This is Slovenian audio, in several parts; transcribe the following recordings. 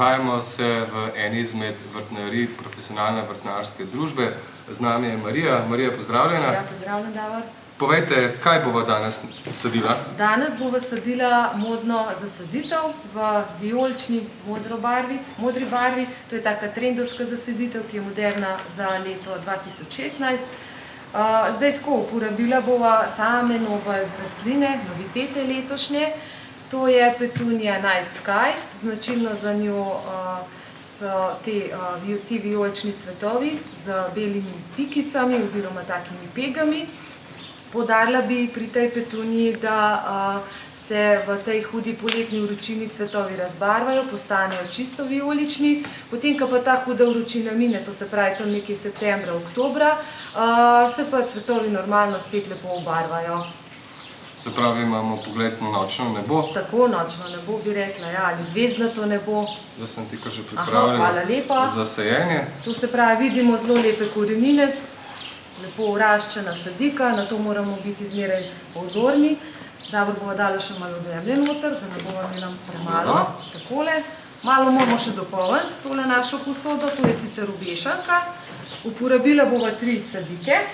Nahajamo se v eni izmed vrtnarij profesionalne vrtnarske družbe. Z nami je Marija. Marija, pozdravljena. Ja, pozdravljen, Davor. Povejte, kaj bova danes sadila? Danes bova sadila modno zasaditev v vijolični modri barvi. To je taka trendovska zasaditev, ki je moderna za leto 2016. Zdaj tako, uporabila bova same nove rastline, novitete letošnje. To je petunija Night Sky. Značilno za njo so ti vijolični cvetovi z belimi pikicami oziroma takimi pegami. Poudarila bi pri tej petuniji, da se v tej hudi poletni vročini cvetovi razbarvajo, postanejo čisto vijolični. Potem, ko pa ta huda vročina mine, to se pravi tam nekje septembra, oktobra, se pa cvetovi normalno spet lepo obarvajo. Se pravi, imamo pogled na nočno nebo. Tako, nočno nebo bi rekla, ja, ali zvezdnato nebo. Jaz sem ti kar že pripravila hvala lepa. Za sajenje. To se pravi, vidimo zelo lepe korenine, lepo uraščena sadika, na to moramo biti zmeraj pozorni. Davor bova dala še malo zemlje noter, da ne bova imela premalo. Takole. Malo moramo še dopolniti tole našo posodo, to je sicer obešanka. Uporabila bova 3 sadike.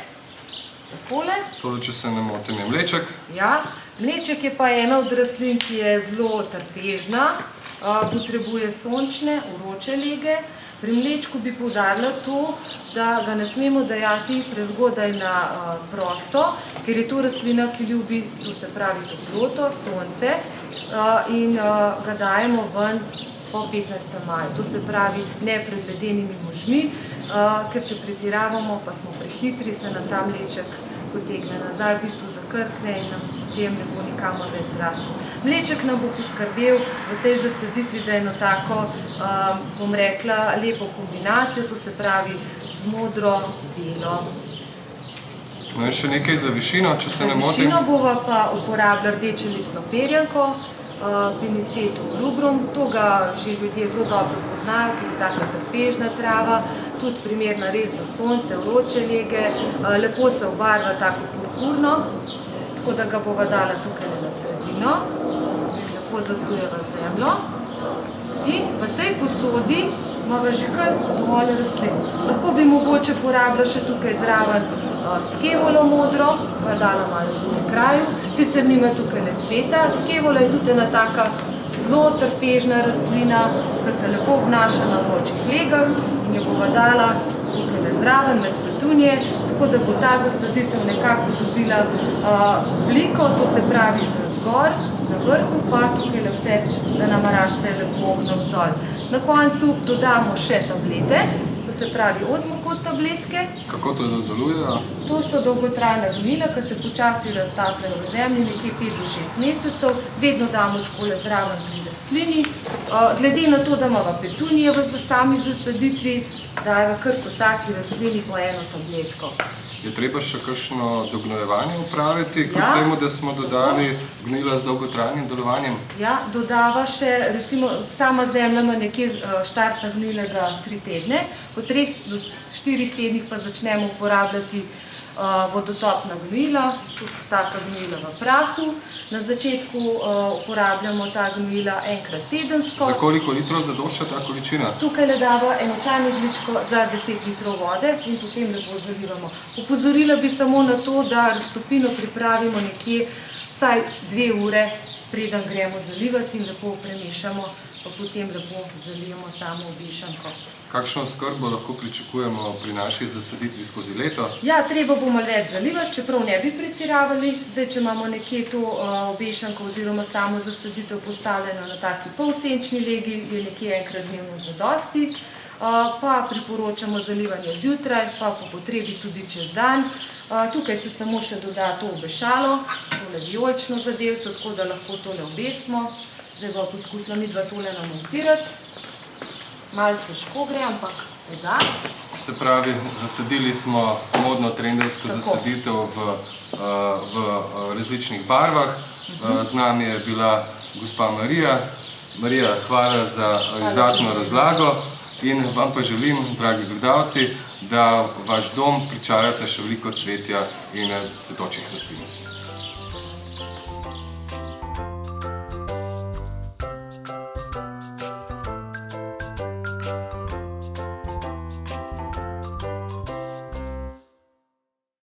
Takole. Tole, če se ne motim, je mleček. Ja, mleček je pa ena od rastlin, ki je zelo trpežna, potrebuje sončne, vroče lege. Pri mlečku bi poudarila to, da ga ne smemo dajati prezgodaj na prosto, ker je to rastlina, ki ljubi, to se pravi toploto, sonce, in ga dajemo ven po 15. maju. To se pravi ne pred ledenimi možmi, ker če pretiravamo, pa smo prehitri, se nam ta mleček potegne nazaj, v bistvu zakrkne in nam potem ne bo nikamor več zrastel. Mleček nam bo poskrbel v tej zasaditvi za eno tako, bom rekla, lepo kombinacijo, to se pravi z modro-belo. No in še nekaj za višino, če se ne motim. Za višino bova pa uporabila rdeče listno perjanko, Pinisetum rubrum. To ga že ljudje zelo dobro poznajo, ker je taka trpežna trava, tudi primerna res za sonce, vroče lege, lepo se obarva tako purpurno, tako da ga bova dala tukaj na sredino, lepo zasujeva zemljo in v tej posodi imava že kar dovolj rastlin. Lahko bi mogoče porabila še tukaj zraven skevolo modro, sva dala malo v kraju, sicer nima tukaj le cveta. Skevola je tudi ena taka zelo trpežna rastlina, ki se lepo obnaša na vročih legah in jo bova dala tukaj zraven med petunije, tako da bo ta zasaditev nekako dobila obliko, to se pravi za zgor, na vrhu pa tukaj vse, da nam raste lepo navzdol. Na koncu dodamo še tablete, to se pravi ozmokot tabletke. Kako to deluje? To so dolgotrajna gnojila, ki se počasi raztapljajo v zemlji, nekje 5 do 6 mesecev. Vedno damo takole zraven pri rastlini. Glede na to, da imamo petunije v sami zasaditvi, dajeva kar po vsaki rastlini po eno tabletko. Je treba še kakšno dognojevanje upraviti, kljub temu, da smo dodali gnojila z dolgotrajnim delovanjem? Ja, dodava še, recimo, sama zemlja ima nekje štartna gnojila za 3 tedne, po 3 do 4 tednih pa začnemo uporabljati vodotopna gnojila, to so taka gnojila v prahu. Na začetku uporabljamo ta gnojila enkrat tedensko. Za koliko litrov zadošča ta količina? Tukaj le dava eno čajno žličko za 10 litrov vode in potem lepo zalivamo. Opozorila bi samo na to, da raztopino pripravimo nekje vsaj 2 ure, preden gremo zalivati in lepo premešamo, pa potem lepo zalijemo samo obešanko. Kakšno oskrbo lahko pričakujemo pri naši zasaditvi skozi leto? Ja, treba bo malo več zalivati, čeprav ne bi pretiravali. Zdaj, če imamo nekje to obešanko oziroma samo zasaditev postavljeno na taki polsenčni legi, je nekje enkrat dnevno zadosti. Pa priporočamo zalivanje zjutraj, pa po potrebi tudi čez dan. Tukaj se samo še doda to obešalo, tole vijolično zadevco, tako da lahko tole obesimo. Zdaj bo poskusila midva tole namontirati. Malo težko gre, ampak se da. Se pravi, zasadili smo modno trendovsko zasaditev v različnih barvah. Z nami je bila gospa Marija. Marija, hvala za izdatno razlago in vam pa želim, dragi gledalci, da vaš dom pričarate še veliko cvetja in cvetočih rastlin.